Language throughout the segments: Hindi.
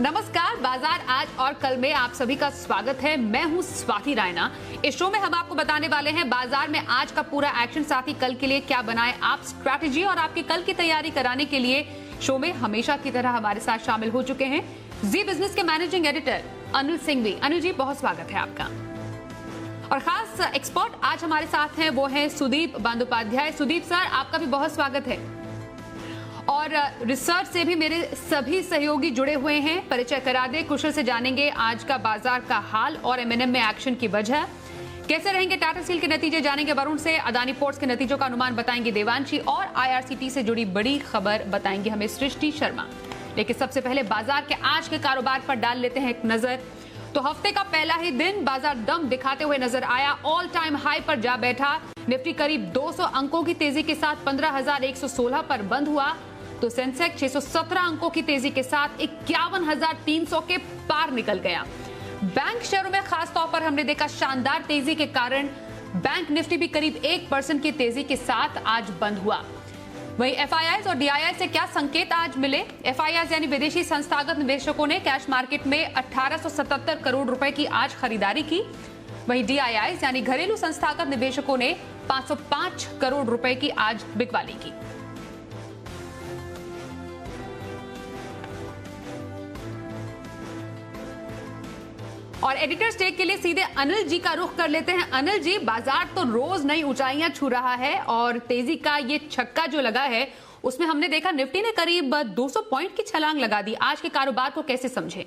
नमस्कार। बाजार आज और कल में आप सभी का स्वागत है। मैं हूं स्वाति रायना। इस शो में हम आपको बताने वाले हैं बाजार में आज का पूरा एक्शन, साथ ही कल के लिए क्या बनाए आप स्ट्रैटेजी, और आपकी कल की तैयारी कराने के लिए शो में हमेशा की तरह हमारे साथ शामिल हो चुके हैं जी बिजनेस के मैनेजिंग एडिटर अनिल सिंघवी। अनिल जी, बहुत स्वागत है आपका। और खास एक्सपर्ट आज हमारे साथ हैं, वो हैं सुदीप बंदोपाध्याय। सुदीप सर, आपका भी बहुत स्वागत है। और रिसर्च से भी मेरे सभी सहयोगी जुड़े हुए हैं। परिचय करा दे, कुशल से जानेंगे आज का बाजार का हाल और एमएनएम में एक्शन की वजह, कैसे रहेंगे टाटा स्टील के नतीजे जानेंगे वरुण से, अदानी पोर्ट्स के नतीजों का अनुमान बताएंगे देवांशी, और आईआरसीटी से जुड़ी बड़ी खबर बताएंगे हमें सृष्टि शर्मा। लेकिन सबसे पहले बाजार के आज के कारोबार पर डाल लेते हैं एक नजर। तो हफ्ते का पहला ही दिन बाजार दम दिखाते हुए नजर आया। ऑल टाइम हाई पर जा बैठा। निफ्टी करीब 200 अंकों की तेजी के साथ 15,116 पर बंद हुआ, तो सेंसेक्स 617 अंकों की तेजी के साथ 51,300 के पार निकल गया। बैंक शेयरों में खास तौर पर हमने देखा शानदार तेजी के कारण बैंक निफ्टी भी करीब 1% की तेजी के साथ आज बंद हुआ। वहीं एफआईआई और डीआईआई से क्या संकेत आज मिले? एफआईआई यानी विदेशी संस्थागत निवेशकों ने कैश मार्केट में 1877 करोड़ रुपए की आज खरीदारी की। वहीं डीआईआई यानी घरेलू संस्थागत निवेशकों ने 505 करोड़ रुपए की आज बिकवाली की। और एडिटर्स डे के लिए सीधे अनिल जी का रुख कर लेते हैं। अनिल जी, बाजार तो रोज नई ऊंचाइयां छू रहा है और तेजी का ये छक्का जो लगा है उसमें हमने देखा निफ्टी ने करीब 200 पॉइंट की छलांग लगा दी। आज के कारोबार को कैसे समझे?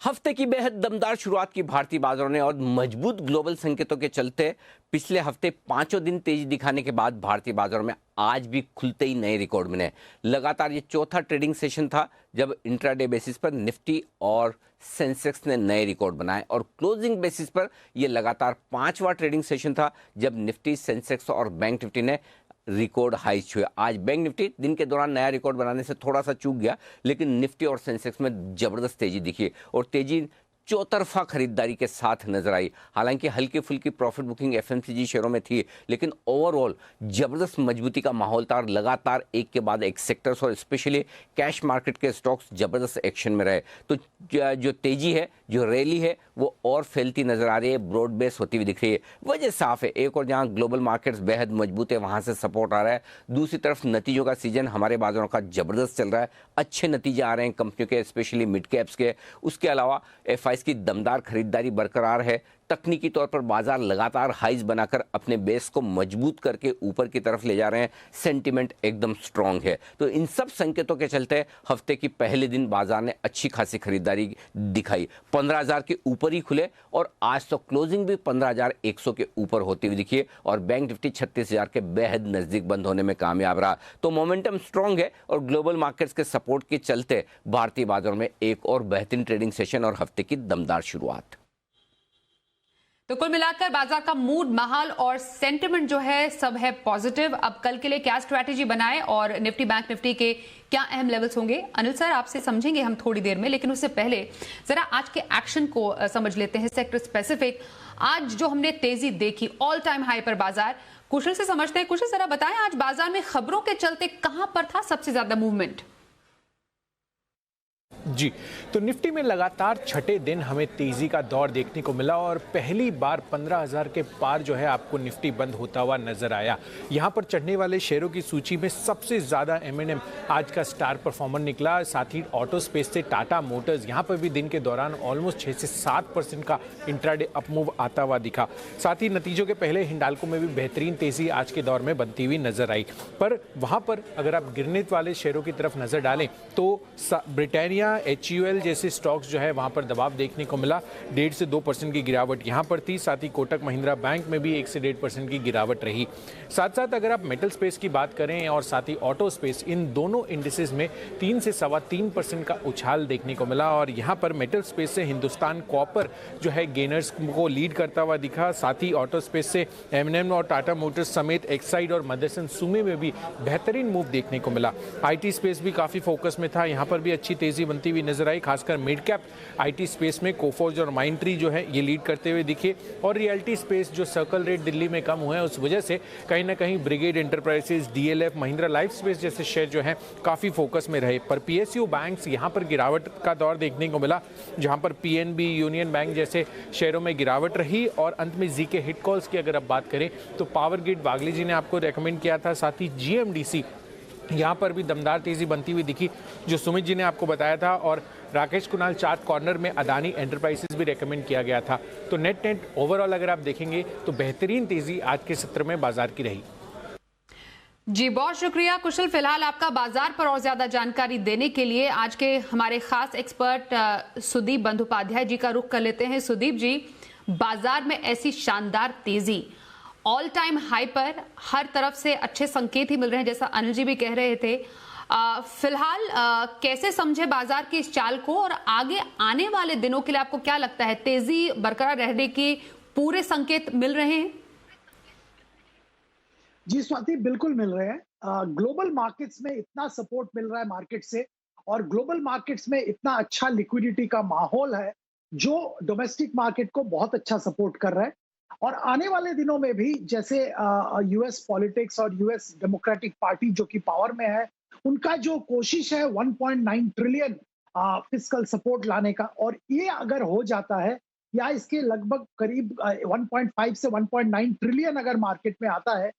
हफ्ते की बेहद दमदार शुरुआत की भारतीय बाजारों ने, और मजबूत ग्लोबल संकेतों के चलते पिछले हफ्ते पांचों दिन तेजी दिखाने के बाद भारतीय बाजारों में आज भी खुलते ही नए रिकॉर्ड मिले। लगातार ये चौथा ट्रेडिंग सेशन था जब इंट्राडे बेसिस पर निफ्टी और सेंसेक्स ने नए रिकॉर्ड बनाए, और क्लोजिंग बेसिस पर यह लगातार पांचवा ट्रेडिंग सेशन था जब निफ्टी, सेंसेक्स और बैंक निफ्टी ने रिकॉर्ड हाई छुए। आज बैंक निफ्टी दिन के दौरान नया रिकॉर्ड बनाने से थोड़ा सा चूक गया, लेकिन निफ्टी और सेंसेक्स में जबरदस्त तेजी दिखी, और तेजी चौतरफा खरीदारी के साथ नजर आई। हालांकि हल्की फुल्की प्रॉफिट बुकिंग एफएमसीजी शेयरों में थी, लेकिन ओवरऑल जबरदस्त मजबूती का माहौल था। लगातार एक के बाद एक सेक्टर्स और स्पेशली कैश मार्केट के स्टॉक्स जबरदस्त एक्शन में रहे। तो जो तेजी है, जो रैली है, वो और फैलती नजर आ रही है, ब्रॉड बेस होती हुई दिख रही है। वजह साफ है, एक और जहां ग्लोबल मार्केट्स बेहद मजबूत है वहां से सपोर्ट आ रहा है, दूसरी तरफ नतीजों का सीजन हमारे बाजारों का जबरदस्त चल रहा है। अच्छे नतीजे आ रहे हैं कंपनियों के, स्पेशली मिड कैप्स के। उसके अलावा एफआई की दमदार खरीदारी बरकरार है। तकनीकी तौर पर बाजार लगातार हाइज बनाकर अपने बेस को मजबूत करके ऊपर की तरफ ले जा रहे हैं। सेंटिमेंट एकदम स्ट्रांग है। तो इन सब संकेतों के चलते हफ्ते की पहले दिन बाजार ने अच्छी खासी खरीदारी दिखाई। 15,000 के ऊपर ही खुले, और आज तो क्लोजिंग भी 15,100 के ऊपर होती हुई दिखी, और बैंक निफ्टी 36,000 के बेहद नजदीक बंद होने में कामयाब रहा। तो मोमेंटम स्ट्रांग है, और ग्लोबल मार्केट्स के सपोर्ट के चलते भारतीय बाजारों में एक और बेहतरीन ट्रेडिंग सेशन और हफ्ते की दमदार शुरुआत। तो कुल मिलाकर बाजार का मूड, माहौल और सेंटिमेंट जो है सब है पॉजिटिव। अब कल के लिए क्या स्ट्रैटेजी बनाए और निफ्टी, बैंक निफ्टी के क्या अहम लेवल्स होंगे, अनिल सर आपसे समझेंगे हम थोड़ी देर में। लेकिन उससे पहले जरा आज के एक्शन को समझ लेते हैं सेक्टर स्पेसिफिक। आज जो हमने तेजी देखी, ऑल टाइम हाई पर बाजार, कुशल से समझते हैं। कुशल, जरा बताएं आज बाजार में खबरों के चलते कहां पर था सबसे ज्यादा मूवमेंट? जी, तो निफ्टी में लगातार छठे दिन हमें तेजी का दौर देखने को मिला, और पहली बार 15,000 के पार जो है आपको निफ्टी बंद होता हुआ नजर आया। यहां पर चढ़ने वाले शेयरों की सूची में सबसे ज्यादा एमएनएम आज का स्टार परफॉर्मर निकला। साथ ही ऑटो स्पेस से टाटा मोटर्स, यहां पर भी दिन के दौरान ऑलमोस्ट 6 से 7% का इंट्राडे अपमूव आता हुआ दिखा। साथ ही नतीजों के पहले हिंडाल्को में भी बेहतरीन तेजी आज के दौर में बनती हुई नजर आई। पर वहां पर अगर आप गिरने वाले शेयरों की तरफ नजर डालें तो ब्रिटानिया, HUL जैसे स्टॉक्स जो है वहां पर दबाव देखने को मिला। 1.5 से 2% की गिरावट यहां पर थी। साथ ही कोटक महिंद्रा बैंक में भी 1 से 1.5% की गिरावट रही। साथ साथ अगर आप मेटल स्पेस की बात करें और साथ ही ऑटो स्पेस, इन दोनों इंडिसेस में 3 से 3.25% का उछाल देखने को मिला, और यहां पर मेटल स्पेस से हिंदुस्तान कॉपर जो है गेनर्स को लीड करता हुआ दिखा। साथ ही ऑटो स्पेस से एमएनएम और टाटा मोटर्स समेत एक्साइड और मदरसन सुमी में भी बेहतरीन मूव देखने को मिला। IT स्पेस भी काफी फोकस में था, यहां पर भी अच्छी तेजी बनती बनती हुई नजर आई। खासकर मिड कैप आईटी स्पेस में कोफोर्ज और माइंडट्री जो है ये लीड करते हुए दिखे, और रियल्टी स्पेस जो सर्कल रेट दिल्ली में कम हुए हैं उस वजह से कहीं ना कहीं brigade enterprises, DLF, Mahindra life space जैसे शेयर जो है काफी फोकस में रहे। पर पीएसयू बैंक्स यहां पर गिरावट का दौर देखने को मिला, जहां पर पीएनबी, यूनियन बैंक जैसे शेयरों में गिरावट रही। और अंत में जीके हिटकॉल्स की अगर आप बात करें तो पावर ग्रिड वागले जी ने आपको रेकमेंड किया था, साथ ही जीएमडीसी यहाँ पर भी दमदार तेजी बनती हुई दिखी जो सुमित जी ने आपको बताया था, और राकेश कुणाल चार्ट कॉर्नर में अदानी एंटरप्राइजेस भी रेकमेंड किया गया था। तो नेट ओवरऑल अगर आप देखेंगे तो बेहतरीन तेजी आज के सत्र में बाजार की रही। जी बहुत शुक्रिया कुशल, फिलहाल आपका बाजार पर और ज्यादा जानकारी देने के लिए आज के हमारे खास एक्सपर्ट सुदीप बंदोपाध्याय जी का रुख कर लेते हैं। सुदीप जी, बाजार में ऐसी शानदार तेजी, ऑल टाइम हाई पर हर तरफ से अच्छे संकेत ही मिल रहे हैं, जैसा अनिल जी भी कह रहे थे। फिलहाल कैसे समझे बाजार की इस चाल को, और आगे आने वाले दिनों के लिए आपको क्या लगता है, तेजी बरकरार रहने के पूरे संकेत मिल रहे हैं? जी स्वाति, बिल्कुल मिल रहे हैं। ग्लोबल मार्केट्स में इतना सपोर्ट मिल रहा है मार्केट से, और ग्लोबल मार्केट्स में इतना अच्छा लिक्विडिटी का माहौल है जो डोमेस्टिक मार्केट को बहुत अच्छा सपोर्ट कर रहा है। और आने वाले दिनों में भी जैसे यूएस पॉलिटिक्स और यूएस डेमोक्रेटिक पार्टी जो कि पावर में है, उनका जो कोशिश है 1.9 ट्रिलियन फिस्कल सपोर्ट लाने का, और ये अगर हो जाता है या इसके लगभग करीब 1.5 से 1.9 ट्रिलियन अगर मार्केट में आता है,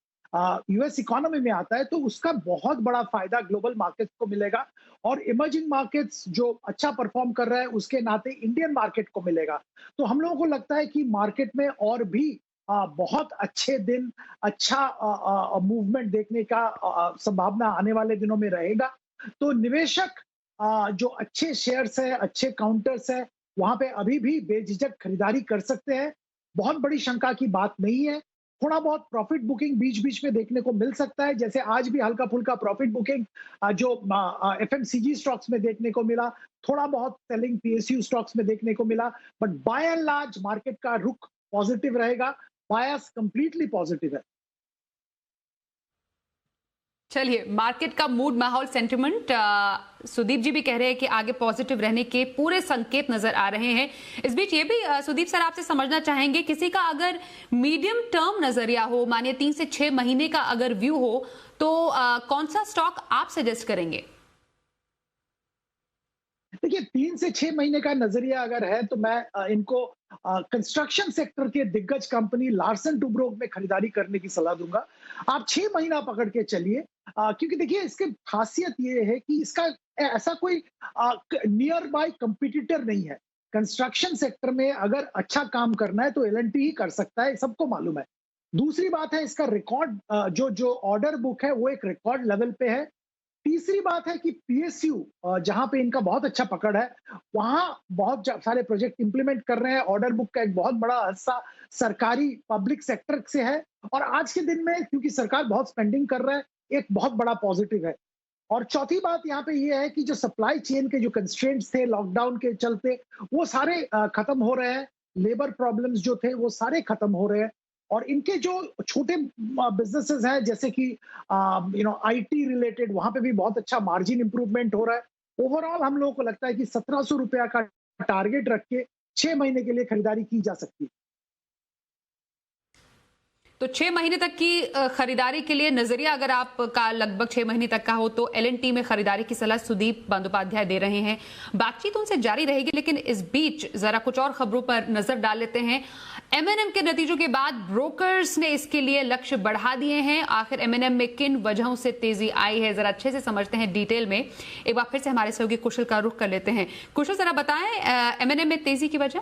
यूएस इकोनॉमी में आता है, तो उसका बहुत बड़ा फायदा ग्लोबल मार्केट्स को मिलेगा। और इमर्जिंग मार्केट्स जो अच्छा परफॉर्म कर रहा है उसके नाते इंडियन मार्केट को मिलेगा। तो हम लोगों को लगता है कि मार्केट में और भी बहुत अच्छे दिन, अच्छा मूवमेंट देखने का संभावना आने वाले दिनों में रहेगा। तो निवेशक जो अच्छे शेयर्स है, अच्छे काउंटर्स है, वहां पे अभी भी बेझिझक खरीदारी कर सकते हैं। बहुत बड़ी शंका की बात नहीं है। थोड़ा बहुत प्रॉफिट बुकिंग बीच बीच में देखने को मिल सकता है, जैसे आज भी हल्का फुल्का प्रॉफिट बुकिंग जो एफएमसीजी स्टॉक्स में देखने को मिला, थोड़ा बहुत सेलिंग पीएसयू स्टॉक्स में देखने को मिला। But by and large market का रुख पॉजिटिव रहेगा, बायस कंप्लीटली पॉजिटिव है। चलिए, मार्केट का मूड, माहौल, सेंटिमेंट, सुदीप जी भी कह रहे हैं कि आगे पॉजिटिव रहने के पूरे संकेत नजर आ रहे हैं। इस बीच ये भी सुदीप सर आपसे समझना चाहेंगे, किसी का अगर मीडियम टर्म नजरिया हो, मानिए 3 से 6 महीने का अगर व्यू हो, तो कौन सा स्टॉक आप सजेस्ट करेंगे? देखिए, 3 से 6 महीने का नजरिया अगर है तो मैं इनको कंस्ट्रक्शन सेक्टर के दिग्गज कंपनी लार्सन टुब्रो में खरीदारी करने की सलाह दूंगा। आप 6 महीना पकड़ के चलिए, क्योंकि देखिए इसकी खासियत ये है कि इसका ऐसा कोई नियर बाय कंपटीटर नहीं है। कंस्ट्रक्शन सेक्टर में अगर अच्छा काम करना है तो एलएनटी ही कर सकता है, सबको मालूम है। दूसरी बात है, इसका रिकॉर्ड जो ऑर्डर बुक है वो एक रिकॉर्ड लेवल पे है। तीसरी बात है कि पीएसयू जहां पे इनका बहुत अच्छा पकड़ है, वहां बहुत सारे प्रोजेक्ट इंप्लीमेंट कर रहे हैं। ऑर्डर बुक का एक बहुत बड़ा हिस्सा सरकारी पब्लिक सेक्टर से है, और आज के दिन में क्योंकि सरकार बहुत स्पेंडिंग कर रहा है, एक बहुत बड़ा पॉजिटिव है। और चौथी बात यहाँ पे ये है कि जो सप्लाई चेन के जो कंस्ट्रेंट्स थे लॉकडाउन के चलते, वो सारे खत्म हो रहे हैं। लेबर प्रॉब्लम्स जो थे वो सारे खत्म हो रहे हैं, और इनके जो छोटे बिजनेसेस हैं जैसे कि आईटी रिलेटेड, वहां पे भी बहुत अच्छा मार्जिन इंप्रूवमेंट हो रहा है। ओवरऑल हम लोगों को लगता है कि 1700 रुपया का टारगेट रख के 6 महीने के लिए खरीदारी की जा सकती है। तो 6 महीने तक की खरीदारी के लिए नजरिया अगर आपका लगभग 6 महीने तक का हो तो एलएनटी में खरीदारी की सलाह सुदीप बंदोपाध्याय दे रहे हैं। बातचीत उनसे जारी रहेगी, लेकिन इस बीच जरा कुछ और खबरों पर नजर डाल लेते हैं। एमएनएम के नतीजों के बाद ब्रोकर्स ने इसके लिए लक्ष्य बढ़ा दिए हैं। आखिर एमएनएम में किन वजहों से तेजी आई है, जरा अच्छे से समझते हैं डिटेल में। एक बार फिर से हमारे सहयोगी कुशल का रुख कर लेते हैं। कुशल, जरा बताएं एमएनएम में तेजी की वजह।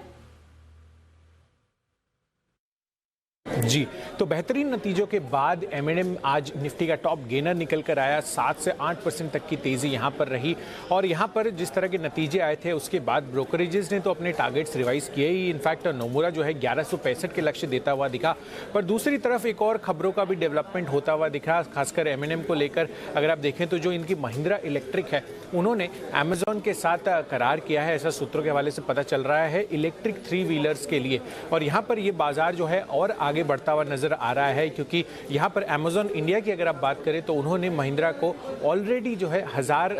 जी, तो बेहतरीन नतीजों के बाद एमएनएम आज निफ्टी का टॉप गेनर निकल कर आया। 7 से 8% तक की तेजी यहां पर रही, और यहां पर जिस तरह के नतीजे आए थे उसके बाद ब्रोकरेजेस ने तो अपने टारगेट्स रिवाइज किए ही। इनफैक्ट नोमुरा जो है 1165 के लक्ष्य देता हुआ दिखा। पर दूसरी तरफ एक और खबरों का भी डेवलपमेंट होता हुआ दिखा, खासकर एमएनएम को लेकर। अगर आप देखें तो जो इनकी महिंद्रा इलेक्ट्रिक है, उन्होंने अमेजॉन के साथ करार किया है, ऐसा सूत्रों के हवाले से पता चल रहा है, इलेक्ट्रिक 3 व्हीलर्स के लिए। और यहाँ पर ये बाजार जो है और आगे बढ़ बढ़ता हुआ नजर आ रहा है, क्योंकि यहाँ पर अमेजॉन इंडिया की अगर आप बात करें तो उन्होंने महिंद्रा को ऑलरेडी जो है 1000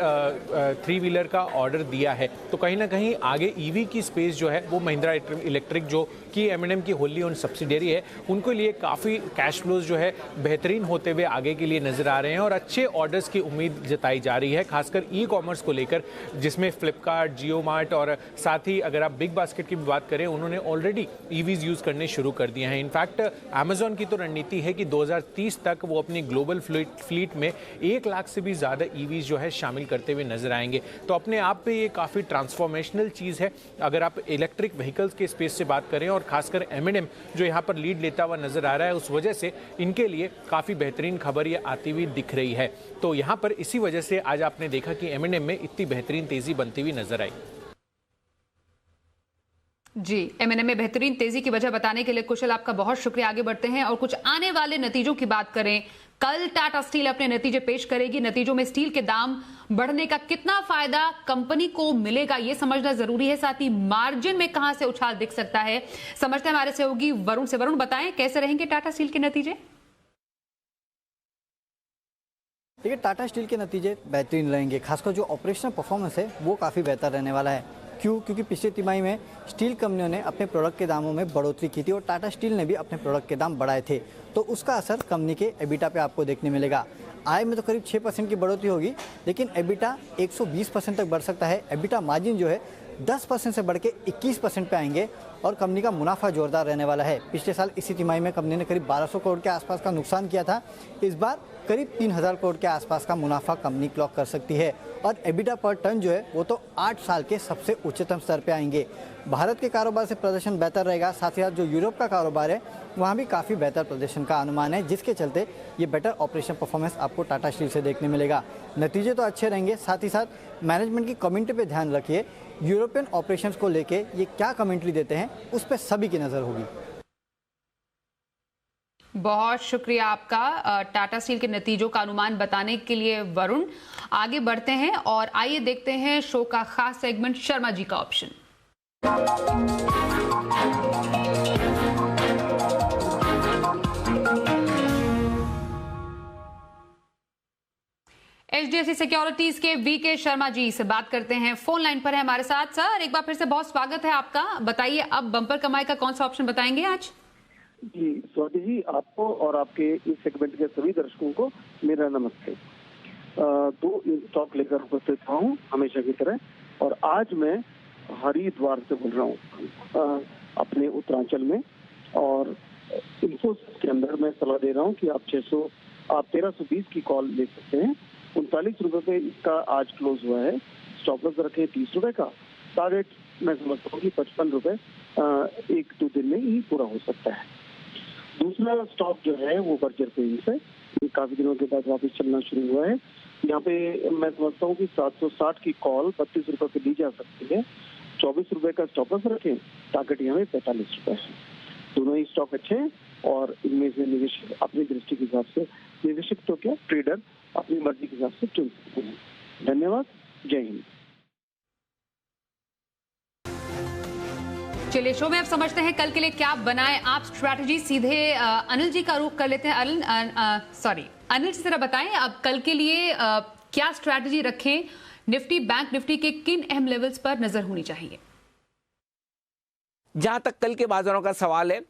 थ्री व्हीलर का ऑर्डर दिया है। तो कहीं ना कहीं आगे ईवी की स्पेस जो है वो महिंद्रा इलेक्ट्रिक जो कि M&M की होली ओन सब्सिडियरी है, उनके लिए काफ़ी कैश फ्लोज जो है बेहतरीन होते हुए आगे के लिए नजर आ रहे हैं और अच्छे ऑर्डर्स की उम्मीद जताई जा रही है, खासकर ई कॉमर्स को लेकर, जिसमें फ्लिपकार्ट, जियो मार्ट और साथ ही अगर आप बिग बास्केट की भी बात करें, उन्होंने ऑलरेडी ईवीज यूज करने शुरू कर दिए हैं। इनफैक्ट अमेजॉन की तो रणनीति है कि 2030 तक वो अपनी ग्लोबल फ्लीट में 1 लाख से भी ज़्यादा ईवीज जो है शामिल करते हुए नजर आएंगे। तो अपने आप पे ये काफ़ी ट्रांसफॉर्मेशनल चीज़ है अगर आप इलेक्ट्रिक व्हीकल्स के स्पेस से बात करें, और खासकर M&M जो यहाँ पर लीड लेता हुआ नजर आ रहा है, उस वजह से इनके लिए काफ़ी बेहतरीन खबर ये आती हुई दिख रही है। तो यहाँ पर इसी वजह से आज आपने देखा कि M&M में इतनी बेहतरीन तेजी बनती हुई नजर आई। जी, M&M में बेहतरीन तेजी की वजह बताने के लिए कुशल आपका बहुत शुक्रिया। आगे बढ़ते हैं और कुछ आने वाले नतीजों की बात करें। कल टाटा स्टील अपने नतीजे पेश करेगी। नतीजों में स्टील के दाम बढ़ने का कितना फायदा कंपनी को मिलेगा, यह समझना जरूरी है। साथ ही मार्जिन में कहां से उछाल दिख सकता है, समझते हैं हमारे सहयोगी वरुण से। वरुण, बताएं कैसे रहेंगे टाटा स्टील के नतीजे? देखिए, टाटा स्टील के नतीजे बेहतरीन रहेंगे, खासकर जो ऑपरेशनल परफॉर्मेंस है वो काफ़ी बेहतर रहने वाला है। क्यों? क्योंकि पिछले तिमाही में स्टील कंपनियों ने अपने प्रोडक्ट के दामों में बढ़ोतरी की थी और टाटा स्टील ने भी अपने प्रोडक्ट के दाम बढ़ाए थे, तो उसका असर कंपनी के एबिटा पे आपको देखने मिलेगा। आय में तो करीब 6% की बढ़ोतरी होगी, लेकिन एबिटा 120% तक बढ़ सकता है। एबिटा मार्जिन जो है 10% से बढ़ के 21% पे आएंगे और कंपनी का मुनाफा जोरदार रहने वाला है। पिछले साल इसी तिमाही में कंपनी ने करीब 1200 करोड़ के आसपास का नुकसान किया था। इस बार करीब 3000 करोड़ के आसपास का मुनाफा कंपनी क्लॉक कर सकती है और एबिटा पर टन जो है वो तो 8 साल के सबसे उच्चतम स्तर पे आएंगे। भारत के कारोबार से प्रदर्शन बेहतर रहेगा, साथ ही साथ जो यूरोप का कारोबार है वहाँ भी काफ़ी बेहतर प्रदर्शन का अनुमान है, जिसके चलते ये बेटर ऑपरेशन परफॉर्मेंस आपको टाटा स्टील से देखने मिलेगा। नतीजे तो अच्छे रहेंगे, साथ ही साथ मैनेजमेंट की कमेंट्री पे ध्यान रखिए। यूरोपियन ऑपरेशंस को लेके ये क्या कमेंट्री देते हैं उस पर सभी की नज़र होगी। बहुत शुक्रिया आपका टाटा स्टील के नतीजों का अनुमान बताने के लिए वरुण। आगे बढ़ते हैं और आइए देखते हैं शो का खास सेगमेंट शर्मा जी का ऑप्शन। HDFC सिक्योरिटीज के VK शर्मा जी से बात करते हैं, फोन लाइन पर है हमारे साथ। सर, एक बार फिर से बहुत स्वागत है आपका। बताइए, अब बम्पर कमाई का कौन सा ऑप्शन बताएंगे आज? जी स्वाति जी, आपको और आपके इस सेगमेंट के सभी दर्शकों को मेरा नमस्ते। दो स्टॉक लेकर उपस्थित हुआ हूँ हमेशा की तरह, और आज मैं हरिद्वार से बोल रहा हूँ अपने उत्तरांचल में, और इन्फोसिस के अंदर मैं सलाह दे रहा हूँ कि आप 1320 की कॉल ले सकते हैं। 39 रुपए पे इसका आज क्लोज हुआ है। स्टॉप लॉस रखे 30 रुपए का। टारगेट मैं समझता हूँ कि 55 रुपए 1-2 दिन में ही पूरा हो सकता है। दूसरा स्टॉक जो है वो बर्जर पेंट्स है। ये काफी दिनों के बाद वापस चलना शुरू हुआ है। यहाँ पे मैं समझता हूँ कि 760 की कॉल 32 रुपए पे दी जा सकती है। 24 रुपए का स्टॉप लॉस रखें, टारगेट यहाँ पे 45 रुपए है। दोनों ही स्टॉक अच्छे हैं और इनमें से निवेशक अपनी दृष्टि के हिसाब से, निवेशक तो क्या, ट्रेडर अपनी मर्जी के हिसाब से चुन सकते हैं। धन्यवाद, जय हिंद। चलिए, शो में अब समझते हैं कल के लिए क्या बनाए आप स्ट्रैटेजी। सीधे अनिल जी का रुख कर लेते हैं। अनिल जी जरा बताएं, अब कल के लिए क्या स्ट्रैटेजी रखें? निफ्टी, बैंक निफ्टी के किन अहम लेवल्स पर नजर होनी चाहिए? जहां तक कल के बाजारों का सवाल है,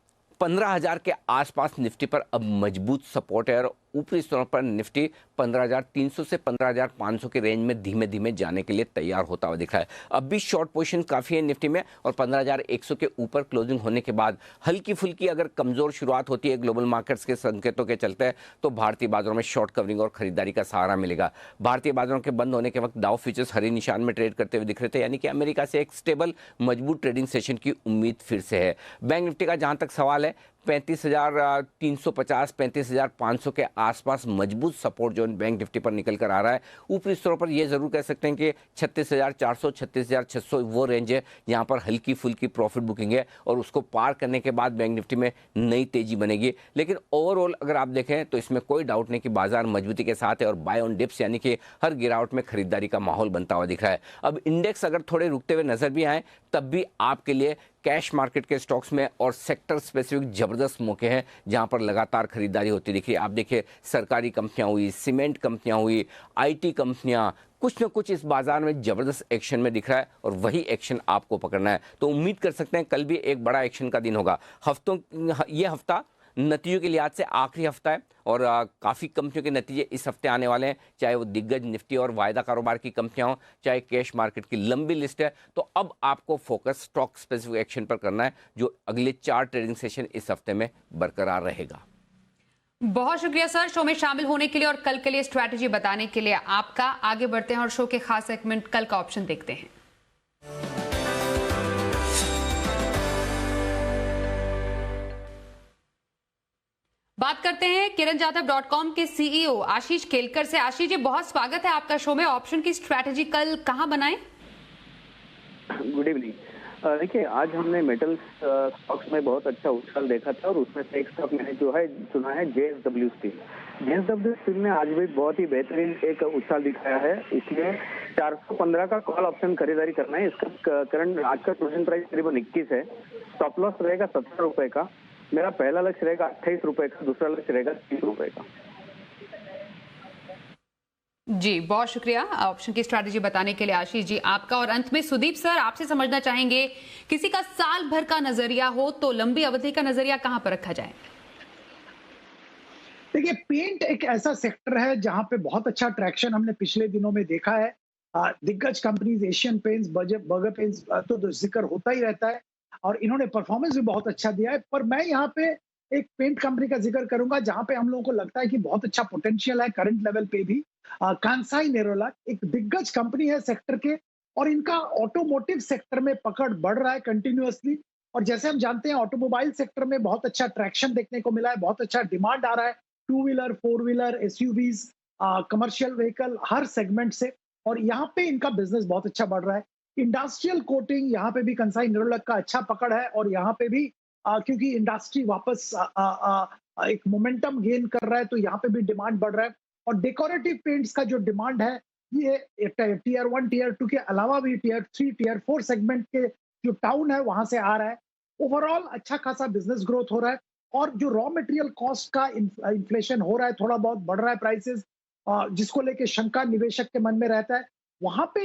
15,000 के आसपास निफ्टी पर अब मजबूत सपोर्ट है और ऊपरी स्तरों पर निफ्टी 15,300 से 15,500 के रेंज में धीमे धीमे जाने के लिए तैयार होता हुआ दिख रहा है। अब भी शॉर्ट पोजीशन काफ़ी है निफ्टी में, और 15,100 के ऊपर क्लोजिंग होने के बाद हल्की फुल्की अगर कमज़ोर शुरुआत होती है ग्लोबल मार्केट्स के संकेतों के चलते, तो भारतीय बाजारों में शॉर्ट कवरिंग और खरीदारी का सहारा मिलेगा। भारतीय बाजारों के बंद होने के वक्त डाउ फ्यूचर्स हरी निशान में ट्रेड करते हुए दिख रहे थे, यानी कि अमेरिका से एक स्टेबल मजबूत ट्रेडिंग सेशन की उम्मीद फिर से है। बैंक निफ्टी का जहाँ तक सवाल है, 35,350 35,500 के आसपास मजबूत सपोर्ट जो बैंक निफ्टी पर निकल कर आ रहा है। ऊपरी स्तरों पर यह जरूर कह सकते हैं कि 36,400 36,600 वो रेंज है जहां पर हल्की फुल्की प्रॉफिट बुकिंग है, और उसको पार करने के बाद बैंक निफ्टी में नई तेजी बनेगी। लेकिन ओवरऑल अगर आप देखें तो इसमें कोई डाउट नहीं कि बाजार मजबूती के साथ है और बाय ऑन डिप्स, यानी कि हर गिरावट में खरीदारी का माहौल बनता हुआ दिख रहा है। अब इंडेक्स अगर थोड़े रुकते हुए नजर भी आए, तब भी आपके लिए कैश मार्केट के स्टॉक्स में और सेक्टर स्पेसिफिक जबरदस्त मौके हैं जहां पर लगातार खरीदारी होती दिख रही है। आप देखिए सरकारी कंपनियां हुई, सीमेंट कंपनियां हुई, आईटी कंपनियां, कुछ न कुछ इस बाजार में जबरदस्त एक्शन में दिख रहा है और वही एक्शन आपको पकड़ना है। तो उम्मीद कर सकते हैं कल भी एक बड़ा एक्शन का दिन होगा। ये हफ्ता नतीजों के लिहाज से आखिरी हफ्ता है और काफ़ी कंपनियों के नतीजे इस हफ्ते आने वाले हैं, चाहे वो दिग्गज निफ्टी और वायदा कारोबार की कंपनियां हों, चाहे कैश मार्केट की लंबी लिस्ट है। तो अब आपको फोकस स्टॉक स्पेसिफिक एक्शन पर करना है जो अगले 4 ट्रेडिंग सेशन इस हफ्ते में बरकरार रहेगा। बहुत शुक्रिया सर शो में शामिल होने के लिए और कल के लिए स्ट्रैटेजी बताने के लिए आपका। आगे बढ़ते हैं और शो के खास सेगमेंट कल का ऑप्शन देखते हैं। बात करते हैं kiranjadhav.com के सीईओ आशीष केलकर से। आशीष जी, बहुत स्वागत है आपका शो में। ऑप्शन की स्ट्रैटेजी कल कहां बनाएं? Good evening. देखिए, आज हमने मेटल्स स्टॉक्स में बहुत अच्छा उछाल देखा था और उसमें से एक स्टॉक मैंने जो है चुना है JSW स्टील। JSW स्टील ने आज भी बहुत ही बेहतरीन एक उछाल दिखाया है, इसलिए 415 का कॉल ऑप्शन खरीदारी करना है। इसका करंट आज का क्लोजिंग प्राइस करीबन 21 है। स्टॉप लॉस रहेगा 17 रुपए का। मेरा पहला लक्ष्य रहेगा 28 रुपए का, दूसरा लक्ष्य रहेगा 30 रुपए का। जी बहुत शुक्रिया ऑप्शन की स्ट्रैटेजी बताने के लिए आशीष जी आपका। और अंत में सुदीप सर, आपसे समझना चाहेंगे, किसी का साल भर का नजरिया हो तो लंबी अवधि का नजरिया कहां पर रखा जाए? देखिए, पेंट एक ऐसा सेक्टर है जहां पे बहुत अच्छा ट्रैक्शन हमने पिछले दिनों में देखा है। दिग्गज companies, Asian paints, burger paints तो जिक्र होता ही रहता है और इन्होंने परफॉर्मेंस भी बहुत अच्छा दिया है। पर मैं यहाँ पे एक पेंट कंपनी का जिक्र करूंगा जहां पे हम लोगों को लगता है कि बहुत अच्छा पोटेंशियल है करंट लेवल पे भी। कांसाई नेरोलैक एक दिग्गज कंपनी है सेक्टर के और इनका ऑटोमोटिव सेक्टर में पकड़ बढ़ रहा है कंटिन्यूअसली। और जैसे हम जानते हैं ऑटोमोबाइल सेक्टर में बहुत अच्छा ट्रैक्शन देखने को मिला है, बहुत अच्छा डिमांड आ रहा है 2 wheeler, 4 wheeler, SUVs, commercial vehicle, हर सेगमेंट से। और यहाँ पे इनका बिजनेस बहुत अच्छा बढ़ रहा है। इंडस्ट्रियल कोटिंग यहाँ पे भी कंसाई नेरोलैक का अच्छा पकड़ है और यहाँ पे भी क्योंकि इंडस्ट्री वापस एक मोमेंटम गेन कर रहा है तो यहाँ पे भी डिमांड बढ़ रहा है। और डेकोरेटिव पेंट्स का जो डिमांड है ये टियर 1, टियर 2 के अलावा भी टियर 3, टियर 4 सेगमेंट के जो टाउन है वहां से आ रहा है। ओवरऑल अच्छा खासा बिजनेस ग्रोथ हो रहा है और जो रॉ मटेरियल कॉस्ट का इन्फ्लेशन हो रहा है, थोड़ा बहुत बढ़ रहा है प्राइसेस, जिसको लेके शंका निवेशक के मन में रहता है। वहां पे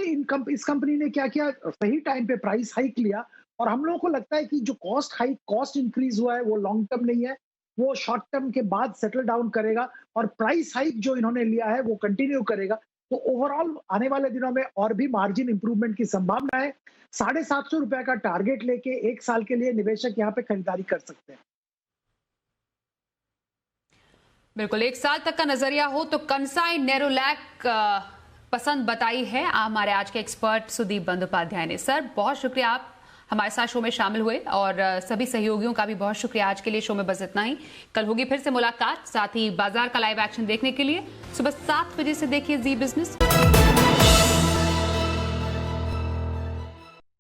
इस कंपनी ने क्या किया, सही टाइम पे प्राइस हाइक लिया और हम लोगों को लगता है कि जो कॉस्ट इंक्रीज हुआ है वो लॉन्ग टर्म नहीं है, वो शॉर्ट टर्म के बाद सेटल डाउन करेगा और प्राइस हाइक जो इन्होंने लिया है वो कंटिन्यू करेगा। तो ओवरऑल आने वाले दिनों में और भी मार्जिन इंप्रूवमेंट की संभावना है। 750 रुपए का टारगेट लेके 1 साल के लिए निवेशक यहाँ पे खरीदारी कर सकते हैं। बिल्कुल, 1 साल तक का नजरिया हो तो कंसाई नेरोलैक पसंद बताई है हमारे आज के एक्सपर्ट सुदीप बंदोपाध्याय ने। सर बहुत शुक्रिया, आप हमारे साथ शो में शामिल हुए और सभी सहयोगियों का भी बहुत शुक्रिया। आज के लिए शो में बस इतना ही। कल होगी फिर से मुलाकात, साथ ही बाजार का लाइव एक्शन देखने के लिए सुबह 7 बजे से देखिए जी बिजनेस।